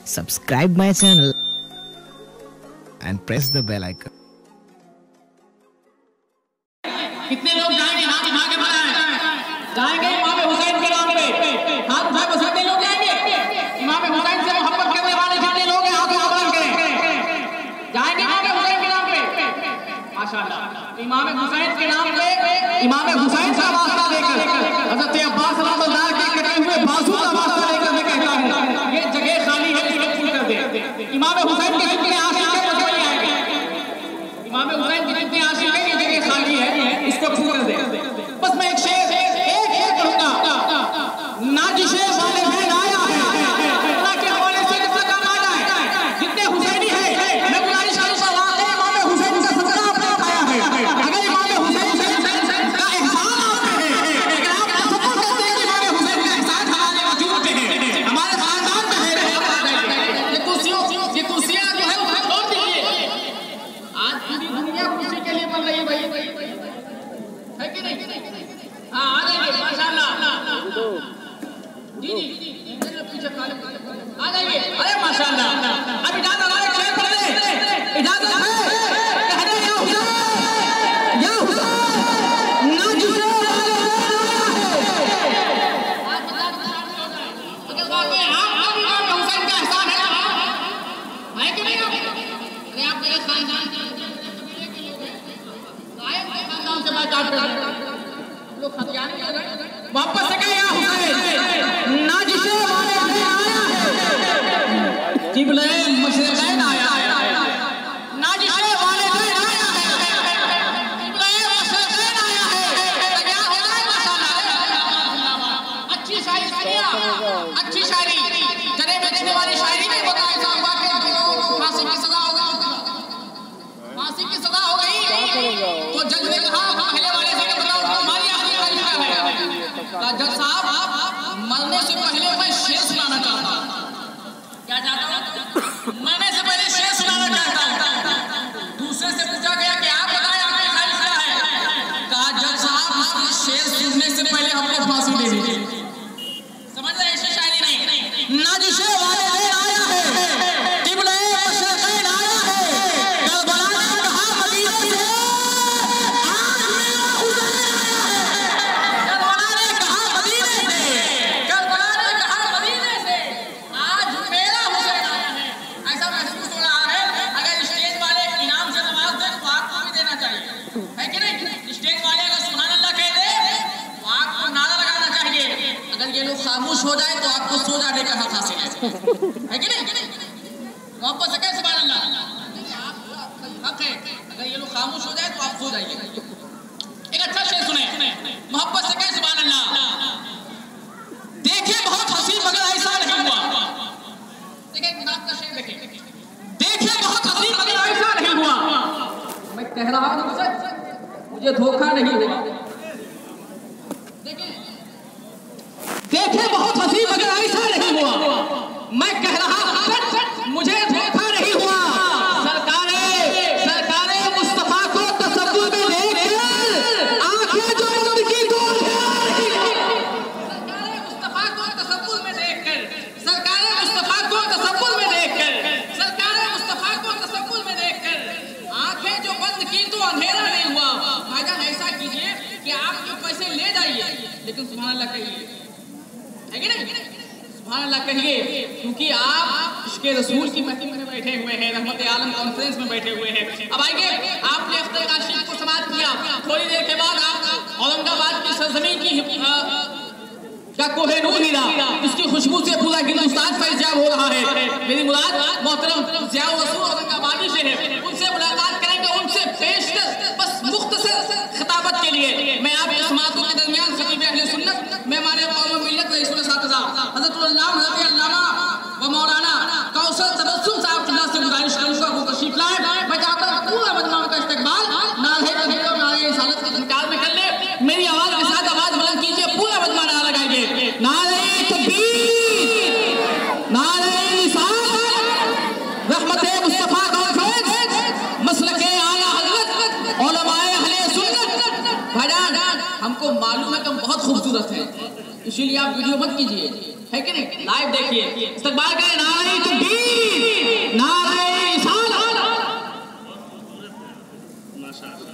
subscribe my channel and press the bell icon. कितने लोग जाएंगे हाथ उठा के बताएं? जाएंगे इमाम हुसैन के नाम पे हाथ उठा के कितने लोग जाएंगे? इमाम हुसैन से मोहब्बत करने वाले जितने लोग हैं हाथ उठा के जाएंगे इमाम हुसैन के नाम पे। माशाल्लाह, इमाम हुसैन के नाम पे इमाम हुसैन का वास्ता देकर हजरत अब्बास रज़ियल्लाहु के कटे हुए बाजू का वास्ता लेकर मैं कहता हूं ये जगह खाली है, इसे फुल कर दे। इमाम हुसैन के जितने आशिक हैं वो चले आएंगे। इमाम हुसैन के जितने आशिक हैं ये जगह खाली है, इसको फुल कर दे। बस मैं एक शेर पढ़ूंगा। नाजिशे वाले में आया है अल्लाह के हवाले से जब तक काम आता है जितने हुसैनी है मैं गुजारिश करूंगा वाकई इमाम हुसैन का सदका आपने उठाया है। अगर इमाम हुसैन का एहसान आप पे है, अगर आप सपोर्ट करते हैं इमाम हुसैन का एहसान हमारे वजूद पे है, हमारे खानदान में है, ये कुर्सियां जो है वो छोड़ दीजिए। आज पूरी दुनिया कुर्सी के लिए बन रही है भाई, है कि नहीं? हाँ आ जाइए माशाल्लाह। जी पीछे आ जाइए। अरे माशाल्लाह, अब इजाजत है, शेर पढ़ ले, इजाजत है। कहने या हुसैन नाजिशे वाले अगर वाकई आप इमाम हुसैन का एहसान है कि नहीं? अरे आप मेरे खानदान के खानदान से बात कर रहे हैं लोग हथियार नहीं लगा वापस से कहे या हुसैन नाजिशे वाले में आया है किबले मशरिक़ैन आया है। नाजिशे वाले में आया है किबले मशरिक़ैन आया है। क्या होता है माशाल्लाह, अच्छी शायरी अच्छी शायरी जने बेचने वाली शायरी नहीं होता। ऐसा हुआ कि फांसी की सजा होगा, फांसी की सजा हो गई तो जज ने कहा पहले वाले से बताओ तुम्हारी आखिरी ख्वाहिश क्या है? जज साहब मरने से पहले मैं शेर सुनाना चाहता हूं। क्या चाहता हूं? मरने से पहले शेर सुनाना चाहता हूं। दूसरे से पूछा गया कि आप बताएं आपकी ख्वाहिश क्या है? कहा जज साहब इसकी शेर सुनने से पहले हमको फांसी दे दीजिए। समझ रहे ऐसी शायरी नहीं। नाजिशे वाले में आया है किबले मशरिक़ैन आया है। करबला ने कहा मदीने से आज मेरा हुसैन आया है। करबला ने कहा मदीने से आज मेरा हुसैन आया है। ऐसा महसूस हो रहा है अगर स्टेज वाले इनाम से नवाज दे तो आपको भी देना चाहिए, है कि नहीं? स्टेज वाले अगर सुभान अल्लाह कह दे तो आपको नारा लगाना चाहिए। अगर ये लोग खामोश हो जाए तो आपको सो जाने का हक हासिल है कि नहीं? वापस से कहे सुभान अल्लाह, हक है। अगर ये लोग खामोश हो जाए तो आप सो जाइए। एक अच्छा शेर सुने, मोहब्बत से कहे सुभान अल्लाह। देखे बहुत हसीन मगर ऐसा नहीं हुआ। देखे किताब का शेर देखे, देखे बहुत हसीन मगर ऐसा नहीं हुआ। मैं कह रहा हूं सच, मुझे धोखा नहीं हुआ। देखे बहुत हसीन मगर ऐसा नहीं हुआ। मैं कह रहा हूं सच, मुझे धोखा नहीं हुआ। सरकारे मुस्तफा को तसव्वुर में देखकर आंखें जो उनकी दूर है। सरकारे मुस्तफा को तसव्वुर में देखकर, सरकारे मुस्तफा को तसव्वुर में देखकर, सरकारे मुस्तफा को तसव्वुर में देखकर आंखें जो बंद की तो अंधेरा नहीं हुआ। भाईजान ऐसा कीजिए कि आप जो पैसे ले जाइए लेकिन सुभान अल्लाह कहिए, है कि नहीं? सुभान अल्लाह कहिए, क्योंकि आप इश्क़े रसूल की महफिल में बैठे हुए हैं, रहमत आलम कॉन्फ्रेंस में बैठे हुए हैं। अब आइए, आपने अख्तर आशिक को समाप्त किया, थोड़ी देर के बाद आप औरंगाबाद की सरजमीन की क्या कोहे नूर हीरा जिसकी खुशबू से पूरा हिंदुस्तान फैज़याब हो रहा है। मेरी मुराद मोहतरम ज़िया रसूल औरंगाबादी से है, उनसे मुलाकात करेंगे, उनसे पेशकश बस मुख्तसर खिताबत के लिए मैं आपके समातों के दरमियान खतीब अहले सुन्नत मैं माने कौम मिल्लत रईसुल सातिज़ा हज़रत अल्लामा व मौलाना कौसर तबस्सुम साहब से गुजारिश करूंगा वो तशरीफ लाए। मैं चाहता हूं पूरा मजमा का इस्तकबाल नारे तकबीर और नारे रिसालत के झनकार में कर ले। मेरी आवाज के साथ आवाज बुलंद कीजिए, पूरा मजमा नारा लगाइए। नारे तकबीर, नारे रिसालत, रहमते मुस्तफा कॉन्फ्रेंस, मसलके आला हज़रत, उलमाए अहले सुन्नत। भाईजान हमको मालूम है कि हम बहुत खूबसूरत हैं, इसीलिए आप वीडियो मत कीजिए, है कि नहीं? लाइव देखिए, इस्तकबाल करें नारे तकबीर। माशाअल्लाह।